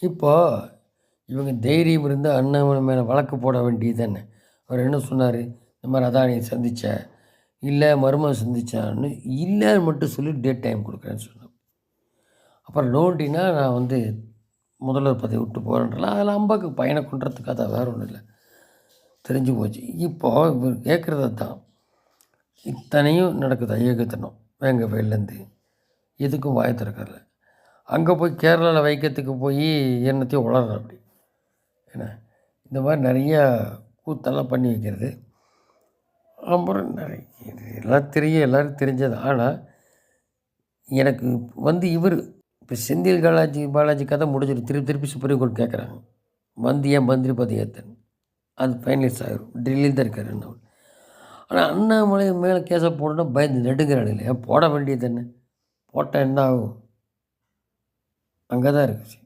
இப்போ இவங்க தைரியம் இருந்தால் அண்ணாமலை மேலே வழக்கு போட வேண்டியது தானே. அவர் என்ன சொன்னார், இந்த மாதிரி அதானியை சந்தித்தேன், இல்லை மருமகன் சந்திச்சான்னு, இல்லைன்னு மட்டும் சொல்லி டேட் டைம் கொடுக்குறேன்னு சொன்னார். அப்புறம் நோண்டினா நான் வந்து முதல்வர் பதவி விட்டு போகிறேன்றலாம். அதில் அம்பாக்கு பையனை கொண்டுறதுக்காக தான், வேறு ஒன்றும் இல்லை, தெரிஞ்சு போச்சு. இப்போது இவர் கேட்குறது தான், இத்தனையும் நடக்குது அயோக்கியத்தனம் வேங்க வயல்லேருந்து, எதுக்கும் வாயை திறக்கறல. அங்கே போய் கேரளாவில் வைக்கிறதுக்கு போய் என்னத்தையும் உளர்ற அப்படி ஏன்னா இந்த மாதிரி நிறையா கூத்தெல்லாம் பண்ணி வைக்கிறது. அப்புறம் நிறைய எல்லாம் தெரியும், எல்லோரும் தெரிஞ்சது. ஆனால் எனக்கு வந்து இவர் இப்போ செந்தில் பாலாஜி கதை முடிஞ்சிடும். திருப்பி திருப்பி சுப்ரீம் கோர்ட் கேட்குறாங்க, வந்து ஏன் மந்திரி பதவி ஏற்றன்னு. அது ஃபைனலைஸ் ஆகிடும். டெல்லியில் தான் இருக்கார் அண்ணாமலை. ஆனால் அண்ணாமலை மேலே கேஸை போடணும்னா பயந்து நடுங்கிறாள். இல்லையா, போட வேண்டியது என்ன, போட்டால் என்ன ஆகும், அங்கே தான் இருக்குது.